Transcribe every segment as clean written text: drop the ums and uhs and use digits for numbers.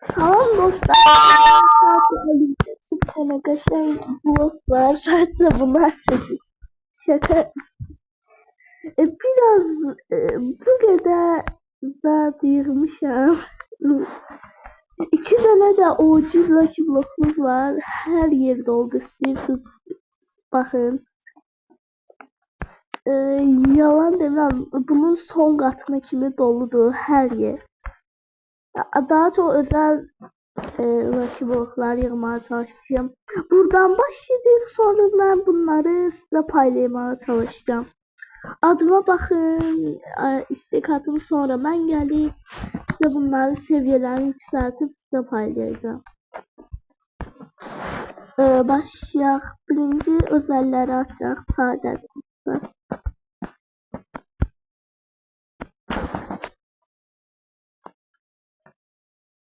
Tamam dostlar. Sadece elimde bir tane kaşar blok var. Sadece bunlar çocuk. Şaka. Biraz bu kadar zat yığmışam. İki tane de OG Lucky blokumuz var. Her yerde oldu. İstiyorsunuz bakın. Yalan demem. Bunun son katına kimi doludur her yer. Daha çok özel Lucky bloklar yığmaya çalışacağım. Buradan başlayacağım. Sonra ben bunları size paylaşmaya çalışacağım. Adıma bakın. İstek atım sonra ben gelip size bunları seviyelerini yükseltip size paylaşacağım. Başlayaq. Birinci özelləri açaq. Sadədir.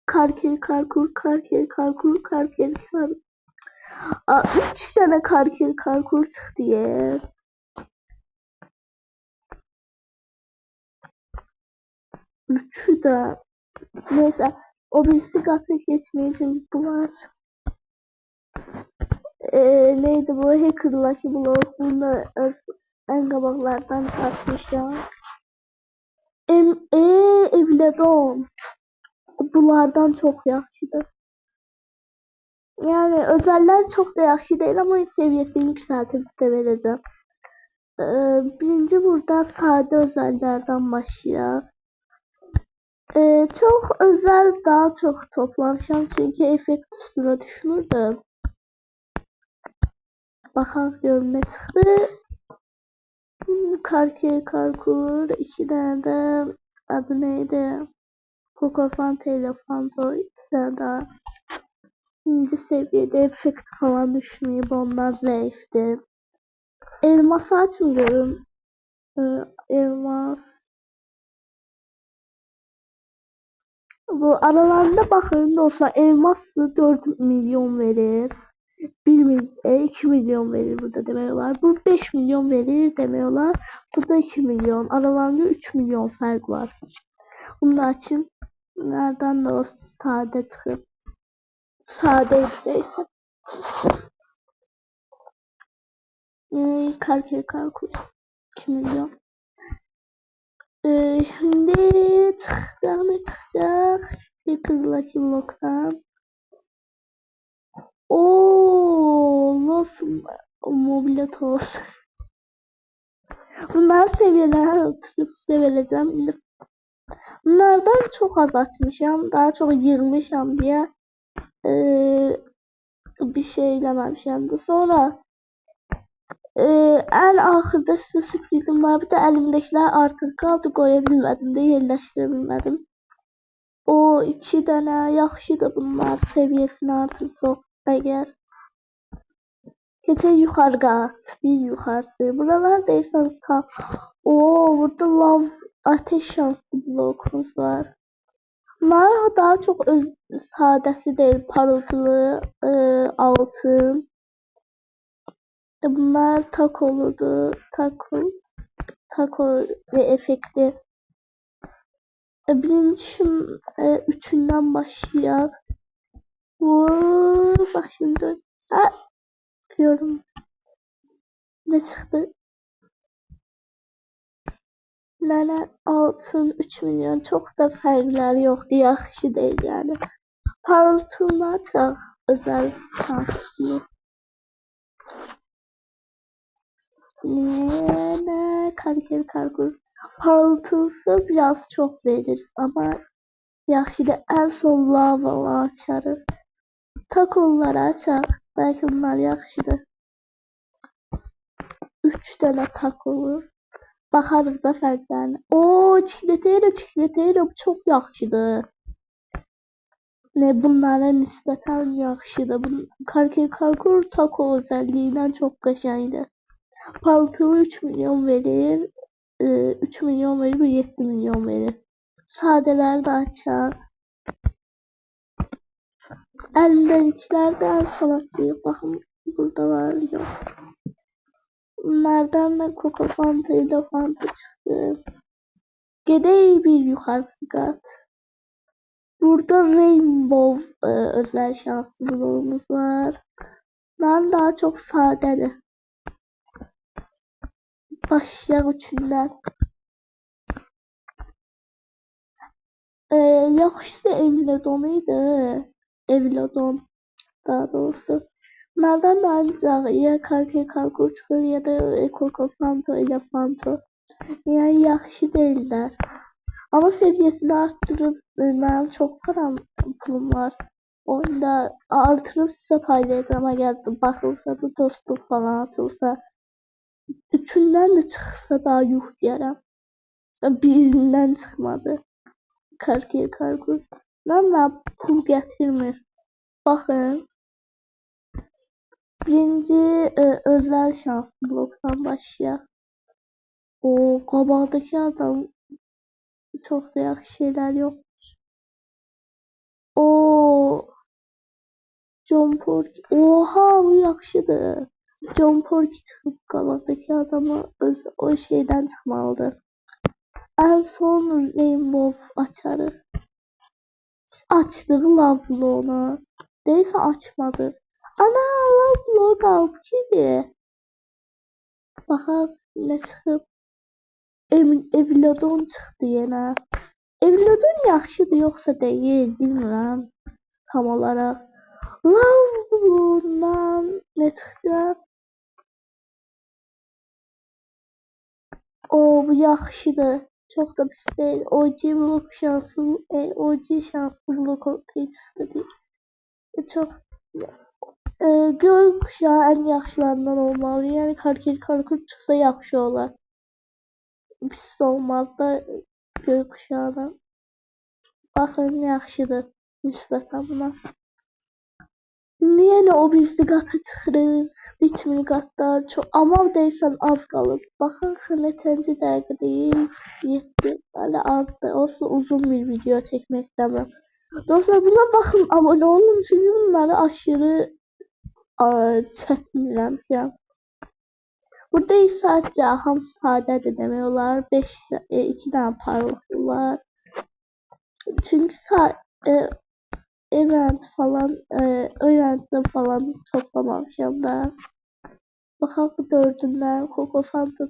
Karker karkur, karker karkur, karker karkur. 3 tane karker karkur çıxdı ya. Üçü de. Neyse. O birisi kata geçmeyeceğim. Bu var. Neydi bu? Hacker Lucky Block. Bunu en kabaklardan çarpmışam. Evledon. Bunlardan çok yaxşıdır. Yani özeller çok da yaxşı değil ama seviyesini yükseltip de vereceğim. Birinci burada sade özellerden başlayaq. Çok özel daha çok toplamışam çünkü efekt üstüne düşünürdüm. Baxaq görüm nə çıxdı. Karker karkur, 2 tane de adı neydi? Kokofan telefonto, 2 tane daha. İkinci seviyede efekt falan düşmeyip onlar zayıftı. Elması açmıyorum. Elmas. Bu aralarında bakın dostlar, elması 4 milyon verir. 2 milyon verir burada demiyorlar. Bu 5 milyon verir demiyorlar. Burada 2 milyon. Aralarında 3 milyon fark var. Bunun için nereden de o sade çıkıp sade ise karker karkur 2 milyon. Şimdi çıkacak ne çıkacak? Bir kızılaki bloktan. Los Mobiletos. Bunlar seviyeler oturup size vereceğim. Bunlardan çok az açmışam. Daha çok yığmışam diye bir şey eləməmişəm. Sonra en axırda size sürprizim var. Bir de elimdekiler artık kaldı, qoya bilmədim də, yerləşdirə bilmədim. O 2 tane yaxşıdır bunlar, seviyesini artırsa eğer. Geçen yukarı kat, bir yukarısı. Buralar değilsen sağ. Burada love ateş şanslı blokumuz var. Bunlar daha çok sadesi değil, parıltılı, altın. Bunlar takoludu, tako ve efekti. Birinci üçünden başlayalım. Bak şimdi. Diyorum. Ne çıktı? Lala altın 3 milyon, çok da farklar yoktu, yaxşı değil yani. Parıltına çok özel şanslı. Ne karker karkur. Parıltısı biraz çok verir ama yaxşı da en son lavalı açarız. Takolları açar. Belki bunlar yaxşıdır. 3 tane tak olur. Bakarız da fərqlərinə. Çikletero bu çok yaxşıdır. Bunlara nispeten yaxşıdır. Karker karkur tako özelliğinden çok qəşəngdir. Paltılı 3 milyon verir. 3 milyon verir, 7 milyon verir. Sadeler de açar. Elindekilerden salatlayıp bakın burada var yok. Bunlardan da Coco Fanta ile Fanta çıktı. Gedey bir yukarısı kat. Burada Rainbow özel şanslılarımız var. Ben daha çok sadedir. Başlar üçünden. Yaxşısı Evlodon idi. Evlodon daha doğrusu. Bunlardan da ancaq ya Karkur çıxır ya da Kokofanto ile Fanto. Yani yaxşı değiller. Ama seviyesini arttırıp benim çok pulum var. Onda artırıp size paylayacağım eğer bakılsa da dostluk falan atılsa. Üçünden de çıxsa daha yuh deyərəm. Birindən çıxmadı. Karkur. Lan pul getirmir. Bakın. Birinci özel şans bloktan başlayaq. O qabaqdakı adam çok da yaxşı şeyler yok. O John Porky. Oha bu yaxşıdır. John Porky çıxıb qabaqdakı adamı o şeydən çıxmalıdır. En son Rainbow açarıq. Açdığı lavlı ona. Değilse açmadı. Ana lavlı qalıb ki. Baxaq nə çıxıb. Evlodon çıxdı yenə. Evlodon yaxşıdır yoxsa deyil bilmirəm tam olaraq. Lavlundan nə çıxdı? O bu yaxşıdır. Çok da pis değil. OG blok şansı, OG şanslı blok ortaya çıxdı deyil. Çok gökkuşağı en yaxşılarından olmalı. Yani Karkur çıxsa yaxşı olar. Pis olmaz da gökkuşağından. Baxın yaxşıdır nisbətən buna. Niye o birisi qata çıxırıq? Bitmir qatlar çox. Ama deyirsən az qalıb. Baxın neçənci dəqiqə deyil. 7. Hələ azdır. Olsun uzun bir video çəkmək istəmirəm. Dostlar buna bakın abone olun çünkü bunları aşırı çətinləmişəm. Burada sadece hamısı sadədir demək olar. 2 tane parlaqlı var. Çünkü event falan öğrenciler falan toplamamışım da. Bakalım bu dördünden Coco Fanta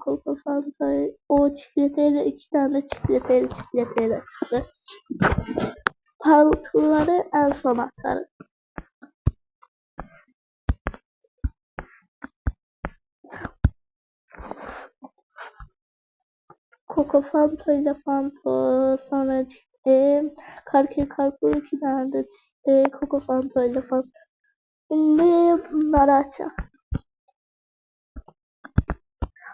o çikolateyle 2 tane çikolateyle çıktı. Parıltıları en son atarım. Coco Fanta ile Fanta sonra çıktı. Karkur 2 tane de çıktı. Coco Fanta ile Fanta. Şimdi bunları açalım.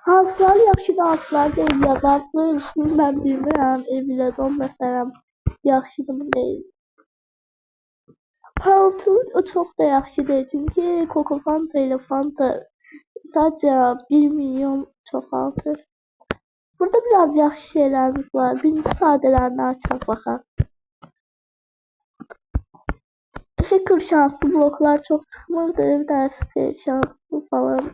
Hanslar yaxşı da hanslar deyil yazarsın. Mən bilmirəm. Evlodon məsələn yaxşıdır mı deyil. Parıltılı o çok da yaxşı değil. Çünkü Coco Fanta ile Fanta sadece 1 milyon çoxaltır. Burada biraz yaxşı şeylerimiz var. Birinci sadələrini açaq baxaq. Hacker şanslı bloklar çok çıxmırdı. Bir tane süper şanslı falan.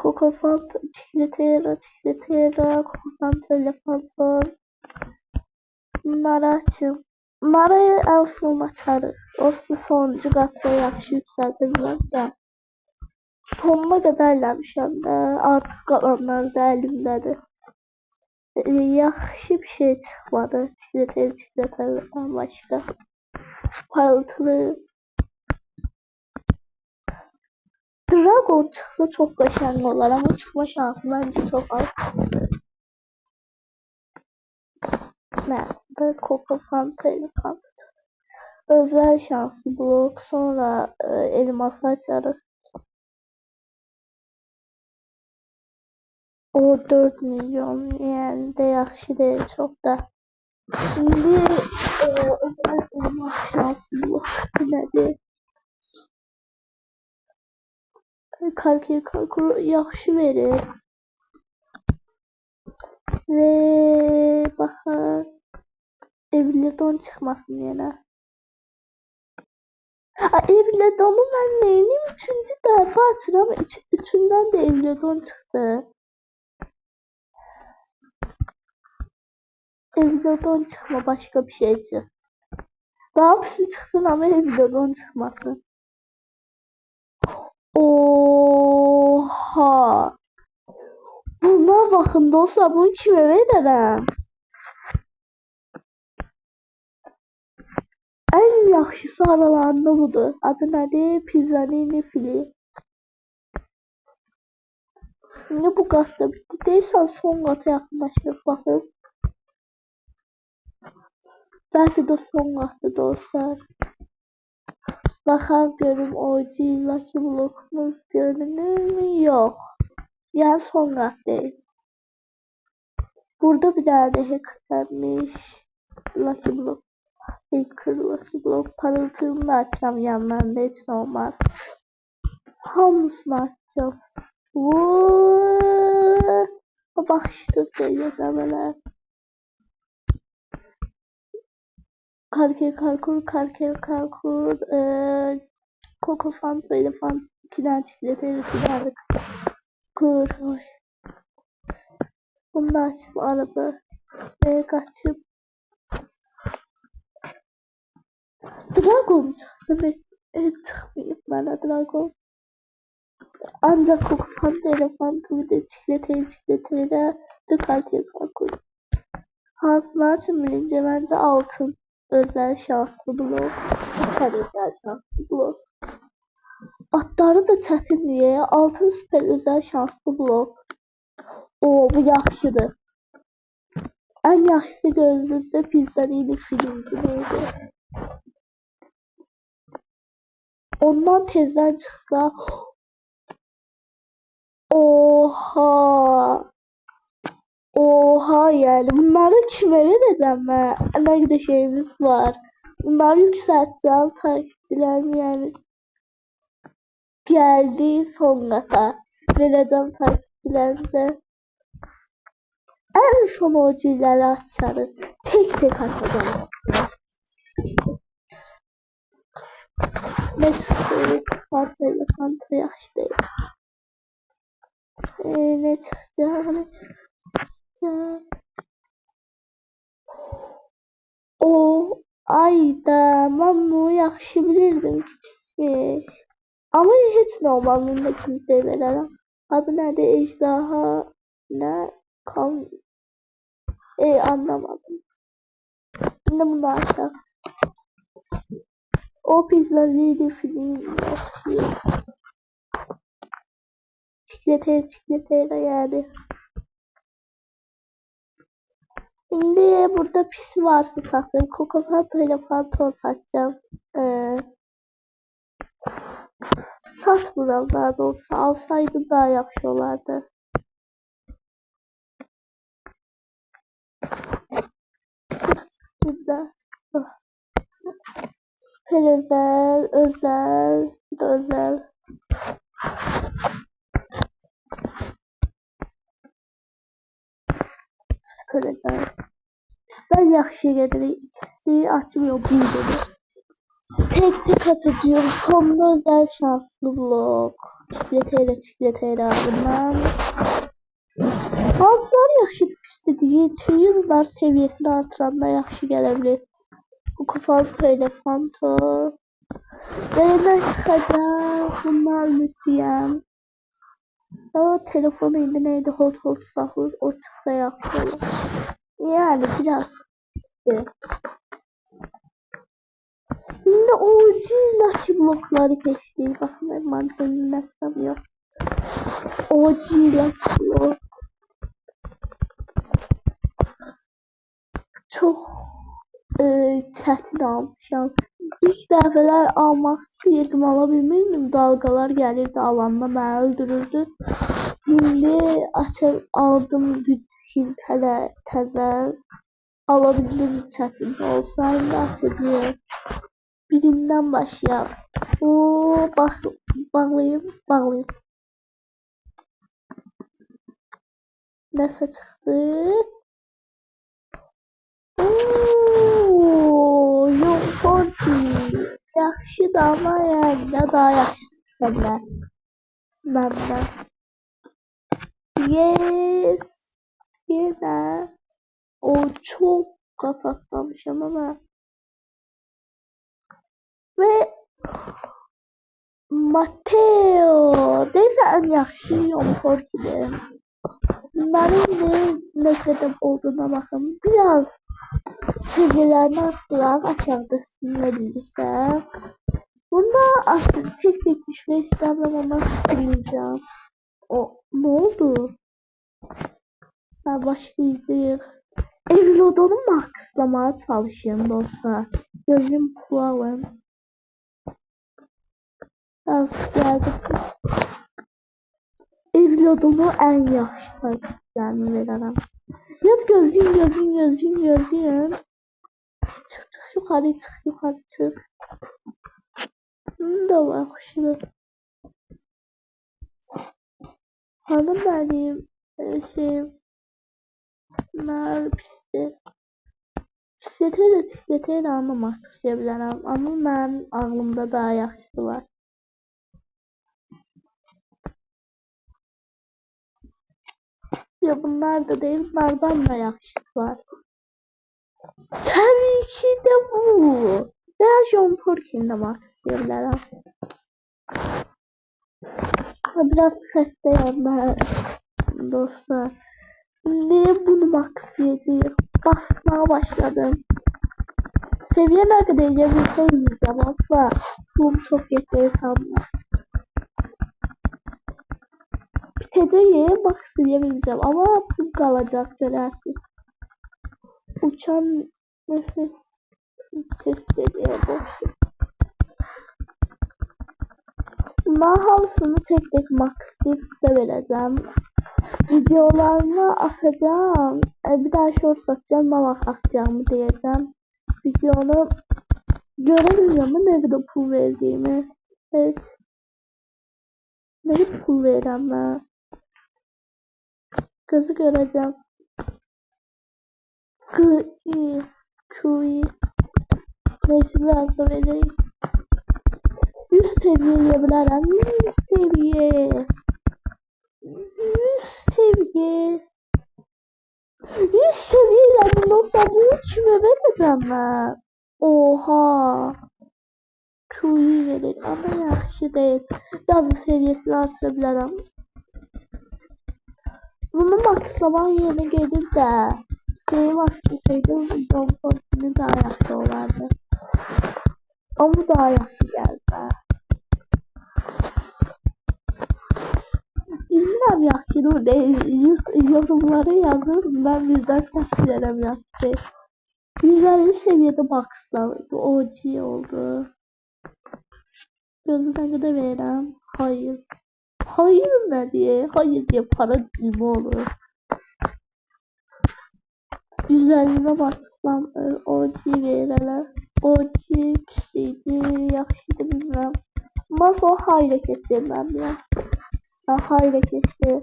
Coco Fanta, Çikletera, Coco Fanta ile Fanta. Bunları açın. Bunları en son açarıq. O sonuncu qatda yaxşı yüksəldə bilərsə. Sonuna qədər eləmişəm də. Artıq qalanlar da əlimdədir. Yaxşı bir şey çıxmadı. Çikleteradan başqa. Parıltılı. Dragon çıxsa çox qəşəng olar ama çıxma şansı bence çok az. Nerede? Coco Fanta ile Fanta. Özel şanslı blok. Sonra elmas açarıq. O 4 milyon yani de yaxşı değil çok da. Şimdi özel elmas şanslı blok nədir? Karkur yaxşı verir. Ve baxaq. Evlodon çıxmasın yenə. Evlodon'u mən neyim? 3-cü dəfə açıram. Üçündən də Evlodon çıxdı. Videodan çıkma başka bir şey çık. Daha pisi çıksın ama videodan çıkmasın. Oha. Buna bakın dostlar, bunu kime veririm? En yaxşısı aralarında budur. Adı nədir? Pizzanini fili. Şimdi bu qatda bitti. Deyirsən son qata yaxınlaşırıq baxın. Belki de son qatda dostlar. Baxaq görüm OG Lucky Block'umuz görünür mü? Yok. Yani son qat değil. Burada bir daha da hacklenmiş. Lucky Block. Hacker Lucky Block parıltığını da açacağım yanlarında, hiç olmaz. Hamısını açacağım. Başlık yazamalar. Karker, Coco Fant, Elefant, 2 tane çikolata, 2 tane kur. Bunu açıp araba ve kaçıp Dragon çıksın ve çıkmıyor bana Dragon. Ancak Coco Fant, Elefant, bir de çikolatayla de Karker. Hansını açın bilince bence altın. Özel şanslı blok. Süper özel şanslı blok. Atları da çətin diye altın süper özel şanslı blok. O bu yaxşıdır. En yaxşısı gözünüzde Pizzanini filmdi neydi? Ondan tezden çıksa oha. Oha yani bunları kime vereceğim ben? Ne kadar şeyimiz var. Bunları yükselteceğim takipçilerim yani. Geldi son kata. Vereceğim takipçilerimize. En son OG'leri açarız. Tek tek açacağım. Ne çıktı? Fanta yaxşı değil. Ne çıktı? O ayda ben bunu yaxşı bilirdim ki pismiş. Ama hiç normalinde kimseye veremem. Adı nerede? Ejderha ne? Kan. Anlamadım. Şimdi bunu açalım. O Pizzanini film yapıyor. Çikolatayla yani. Şimdi burada pis varsa satayım. Coco Fanta ile Fanta satacağım. Satmıram daha doğrusu. Alsaydım daha yaxşı olardı. Burada. Süper özel, bir de özel. Süper özel. Sizden yaxşı gelir. İkisi açmıyor bildiğini. Tek tek açacağım. Sonunda özel şanslı blok. Çikolatayla bundan. Bazıları yaxşıdır, istediği tüm yıllar seviyesini artıran da yaxşı gelebilir. Bu Fanta ile Fanta. Nereden çıkacak? Bunlar müthiyen. Ama telefonu indi neydi? Hot sahur. O çıksa yaxşı olur. Yani biraz. Şimdi OG Lucky blokları keşke. Bakın ben mantığı nesnem yok. OG Lucky blok. Çok çətin almışam. İlk dəfələr almaq istəyirdim, ala bilmirdim. Dalgalar gəlirdi, alanda məni öldürürdü. İndi aldım bütün hələ təzə. Ala bildim çətin olsa, indi açacağım. Birindən başlayaq. Bağlayayım. Nəsə çıxdı. Yok Forti. Yaxşı da ama yani daha yaxşı çıxanlar. Məndən. Yes. Yenə. O çok kapatmamışım ama. Ve Mateo. Neyse en yaxşı Yonkor gibi. Bunların ne sebep olduğuna bakın. Biraz seviyelerini arttılar aşağıda sizinle birlikte. Bunda artık tek tek düşme istemem ama sıkılacağım. O ne oldu? Ben başlayacağım. Evlodonu maxlamaya çalışıyorum dostlar. Gözüm kulağım. Az geldi. Evlodonu en yaxşı takipçilerimi verərəm. Yat gözlüyüm. Çık yukarı çık. Da yaxşı. Hanım benim bunlar pisdir. Çikletə anlamaq istəyə bilərəm. Amma mənim ağlımda daha yaxşı var. Ya bunlar da değil, bunlardan da yaxşısı var. Tabii ki de bu. Veya John Porkin'de demək istəyə bilərəm. Biraz səsləyəm dostlar. Niye bunu maxlayacağım? Basmaya başladım. Seviye ne kadar yapabilseydim ama bu çok yeterli sanmıyorum. Biteceği maxlayabileceğim ama bu kalacak görersin. Uçan nefes test ediyor boş. Bunların hamısını tek tek maxlayıp size vereceğim. Videolarını atacağım. Bir daha short satacağım. Mama atacağımı diyeceğim. Videonu göremiyorum ne kadar pul verdiğimi. Evet. Ne kadar pul vereceğim ben. Gözü göreceğim. Kui. Neyse biraz da vereyim. 100 seviyeye bilərəm. 100 seviye. 100 seviye. 100 seviyeyle bundan sonra bu kime vereceğim ben? Oha. Kuyu verir ama yaxşı değil. Biraz da seviyesini artırabilirim. Bunu maxlaman yerine gelip de şeyi maxlasaydım John Fortune daha yaxşı olardı. Ama bu daha yaxşı geldi. Bilmirəm yaxşıdır değil. Yorumlara yazın. Ben birden səhv yaxşı. 150 seviyede maxladı. OG oldu. Gözüne kadar verəm. Hayır. Hayır ne diye? Hayır diye para dilimi olur. 150'ne baxsam OG verələr. OG pis idi, yaxşı idi bilmirəm. Ondan sonra hayra keçəcəm mən biraz. Hayra keçdi.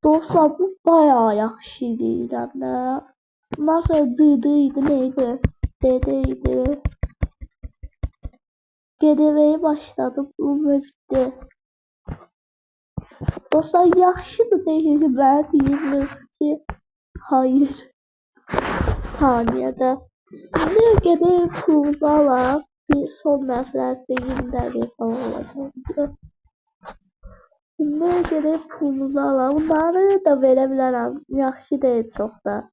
Dostlar bu bayağı yaxşı idi deyirəm də. Ondan sonra DD idi, neydi? DD idi. GDV'ye başladım, bu bitti. Dostlar yaxşıdır değil ben deyirəm ki hayır. Saniyede. Şimdi gene kurbağa bir son derslerde 20 dergi falan olacak. Şimdi gene kurbağa bunları da verebilirim. Yaxşı değil çok da.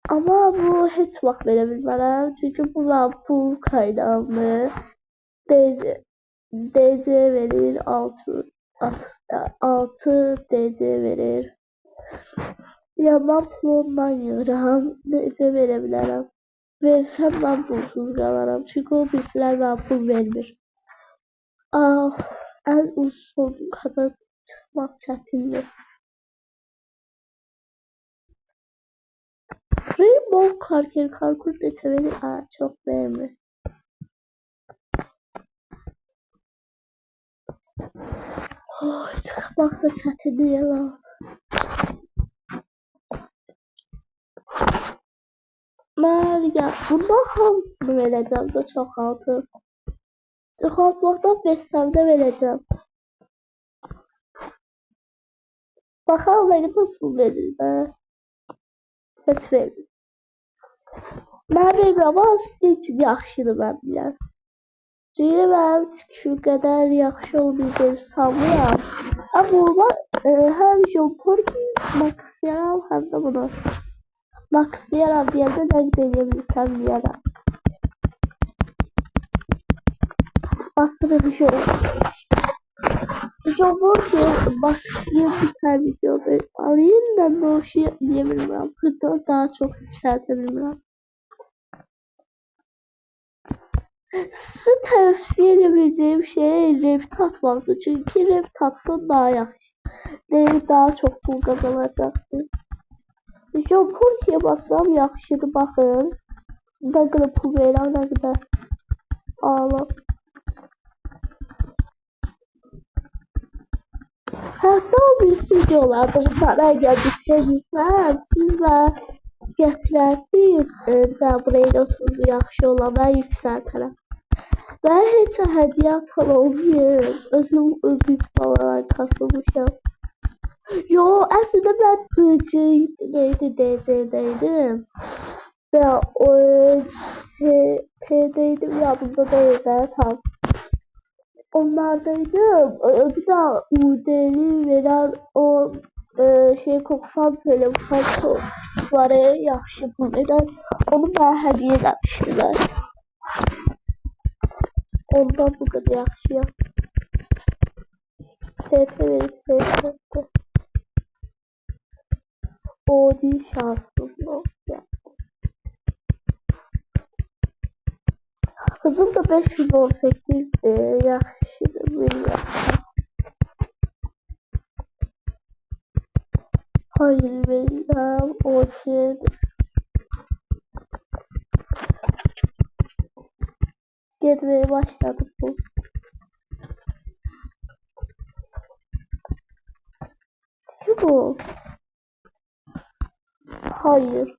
Ama bu hiç vaxt verebilmem. Çünkü bunlar pul kaynağını DC verir 6 DC verir. Ya ben pulundan yığıram. Neyse verebilirim. Versem ben pulsuz kalarım. Çünkü o bizler ben pul vermir. En uzun kadar çıkmak çətindir. Rainbow Karkur neçə verir? Çok vermir. Çıkmak da çətindir ya. Ya bundan hamısını vereceğim de çok altı. Çoxaltmaqdan 5 səmdə vereceğim. Bakalım ne kadar pul verir be. Heç vermir. Mən verirəm, amma sizin üçün yaxşıdır mən bilən. Çünki mənim çıxışım qədər yaxşı olmayacaq sanmıram. Amma həm John Porky maxlayaram, həm də bunu. Maxlayaram deyəndə nə qədər edebilirsəm deyərəm. Aslında bir şey oldu. John Porky başlıyor biter videoda. Ama yeniden de o şey diyebilirim. Hızını daha çok yükseltebilirim. Size tavsiye edebileceğim şey rap atmaktı. Çünkü rap atsa daha yaxşı. Daha çok pul kazanacaktı. John Porky'ye basmam yaxşıdır bakın. Ne kadar pul verirəm, ne kadar ağlam. Hətta o bir videolarda bunlara əgər bitirsəm, siz və gətirərsiniz və buraya notunuzu yaxşı olan və yüksəltərəm. Və heç hədiyyə atan olmayım. Özüm büyük balalar kasılmışam. Yo, əslində mən DC'deydim. Və o P'deydim, yanımda deyil də tam. Onlardaydım. Bir daha UD'li veren o kokufan telefon var ya, yaxşı pul veren. Onu bana hediye etmiştiler. Ondan bu kadar yaxşıyam. SP. OG şansım yok. Hızım da 518 yaxşıdır bilmiyorum. Hayır bilmem o şeydir. Gezmeye başladık bu. Kim bu? Hayır.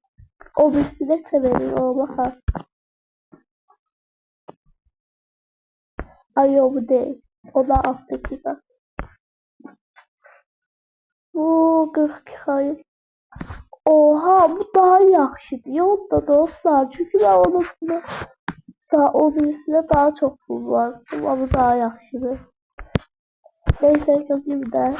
O birisine severim o bakar. Ay o bu değil. O da alttaki de. Bu 42 hayır. Oha bu daha yaxşıdır. Yolda dostlar. Çünkü ben o birisine daha çok pul var. Ama bu daha yaxşıdır. Neyse yazayım da.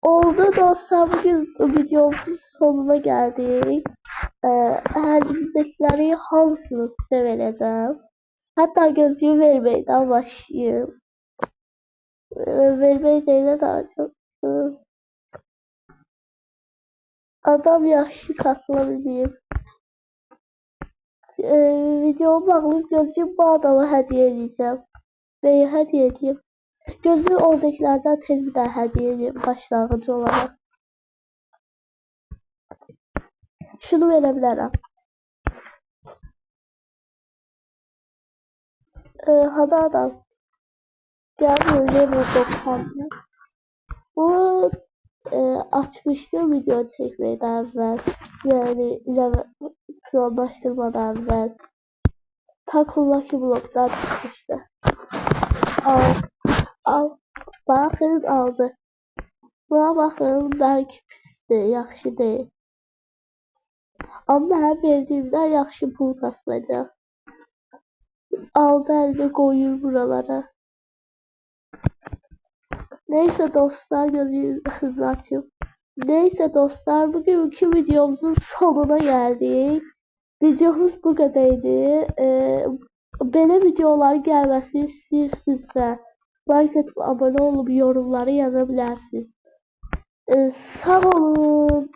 Oldu dostlar, bugün videomuzun sonuna geldik. Elimdekileri hamısını size vereceğim. Hatta gözlüğü vermeyden başlayayım. Vermeyi de daha çok. Adam yaxşı kasılabilmeyim. Videomu bağlayıp gözlüğümü bu adama hediye edeceğim. Neyi hediye edeyim? Gözlüğü oradakilerden tez bir daha hediye edeyim başlangıcı olarak. Şunu verebilirim. Hadi adam. Gel böyle bu 90. Bu açmıştım video çekmeden evvel. Yani planlaştırmadan evvel. Takullaki bloktan çıkmıştı. Al. Bakın aldı. Buna bakın belki pisdir, yaxşı değil. Amma hər verdiyimdən yaxşı pul qazanacaq. Aldı əlini qoyur buralara. Neyse dostlar, gözünüzü hızlı açım. Neyse dostlar, bugünkü videomuzun sonuna geldik. Videomuz bu kadardı. Belə videolar gəlməsini istəyirsinizsə, like etib abone olub yorumları yazabilirsiniz. Sağ olun.